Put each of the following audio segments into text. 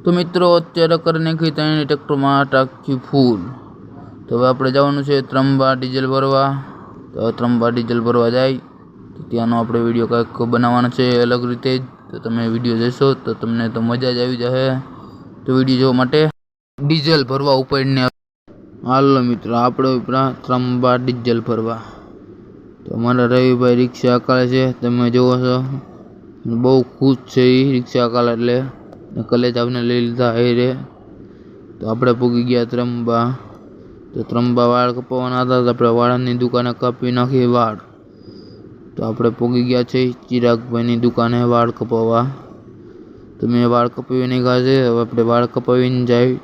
तो मित्रों अत्यारे કરી નાખી ત્રણેય ટ્રેક્ટરમાં ટાંકી ફૂલ। तो હવે આપણે જવાનું છે ત્રંબા ડીઝલ ભરવા। તો ત્રંબા ડીઝલ ભરવા જાય તો ત્યાંનો આપણે વિડીયો કંઈક બનાવવાનો છે અલગ રીતે જ। તો તમે વિડીયો જોશો તો તમને તો મજા જ આવી જશે। તો વિડીયો જોવા માટે ડીઝલ ભરવા ઉપડીને હાલો મિત્રો આપણે ઉપરા ત્રંબા ડીઝલ ભરવા। તો અમારા રવિભાઈ રિક્ષા હકાલે છે, તમે જોવો છો બહુ ખુશ છે એ રિક્ષા હકાલે એટલે કલેજ આપને લઈ લીધા હે રે। તો આપણે પૂગી ગયા ત્રંબા। તો ત્રંબા વાળ કપાવવાના હતા તો આપણે વાળની દુકાને કાપી નાખી વાળ। તો આપણે પૂગી ગયા છે ચિરાગભાઈની દુકાને વાળ કપાવવા। તો મેં વાળ કપાવી નાખ્યા છે, હવે આપણે વાળ કપાવીને જાય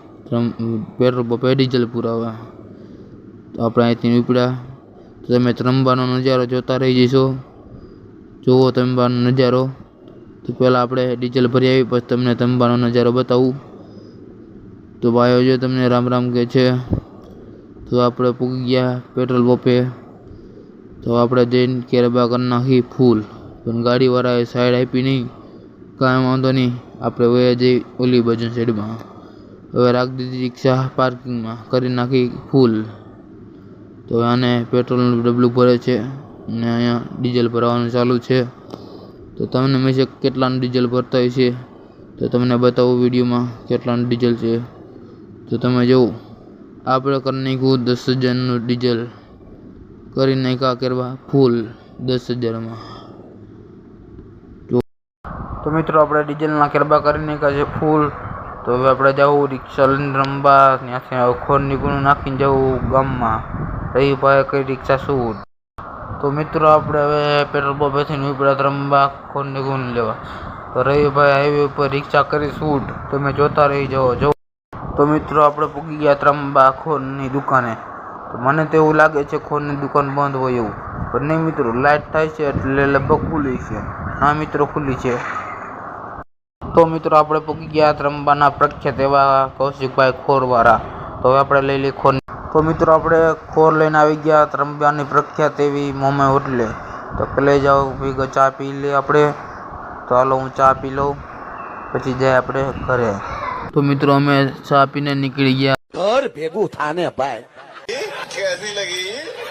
પેટ્રોલ પંપે ડીઝલ પુરાવા। તો આપણે અહીંથી ઉપડ્યા તો તમે ત્રંબાનો નજારો જોતા રહી જશો। જુઓ ત્રંબાનો નજારો। તો પહેલાં આપણે ડીઝલ ભરી આવી પછી તમને ત્રંબાનો નજારો બતાવું। તો ભાઈઓ જો તમને રામ રામ કહે છે। તો આપણે પૂગી ગયા પેટ્રોલ પંપે। તો આપણે જઈને કેરબા કરી નાખી ફૂલ, પણ ગાડીવાળાએ સાઈડ આપી નહીં, કાંઈ વાંધો નહીં આપણે વયા જઈ ઓલી બાજુ સાઈડમાં। હવે રાખી દીધી રિક્ષા પાર્કિંગમાં, કરી નાખી ફૂલ। તો આને પેટ્રોલનું ડબલું ભરે છે અને અહીંયા ડીઝલ ભરવાનું ચાલુ છે। તો તમને મેં કેટલાનું ડીઝલ ભરતા હોય છે તો તમને બતાવું વિડીયોમાં કેટલાનું ડીઝલ છે। તો તમે જુઓ આપણે કરી નાખ્યું 10,000નું ડીઝલ, કરી નાખ્યા કરવા ફૂલ 10,000માં। તો મિત્રો આપણે ડીઝલના કેરબા કરી નાખ્યા છે ફૂલ। તો હવે આપણે જવું રિક્ષા લઈને રંબા, ત્યાંથી ખોરની ગુણ નાખીને જવું ગામમાં। રવિભાઈ કઈ રિક્ષા શું। તો મિત્રો આપણે હવે પેટ્રોલ પંપેથી ઉપડ્યા ત્રંબા ખોરની ગુણ લેવા। તો રવિભાઈ હાઈવે ઉપર રિક્ષા કરી શૂટ, તમે જોતા રહી જાઓ। તો મિત્રો આપણે પૂગી ગયા ત્રંબા ખોરની દુકાને। તો મને તો એવું લાગે છે ખોરની દુકાન બંધ હોય એવું, પણ નહીં મિત્રો લાઇટ થાય છે એટલે લગભગ ખુલ્લી છે। હા મિત્રો ખુલ્લી છે। તો મિત્રો આપણે પૂગી ગયા ત્રંબાના પ્રખ્યાત એવા કૌશિકભાઈ ખોરવાળા। તો હવે આપણે લઈ લઈએ ખોર। તો મિત્રો આપણે ખોર લઈને આવી ગયા ત્રંબાની પ્રખ્યાત એવી મોમે હોટલે। તો લઈ જાઓ ભેગો ચા પી લે આપણે। તો હાલો હું ચા પી લઉં પછી જાય આપણે ઘરે। તો મિત્રો અમે ચા પીને નીકળી ગયા ઘર ભેગું થાને ભાઈ। कैसी लगी?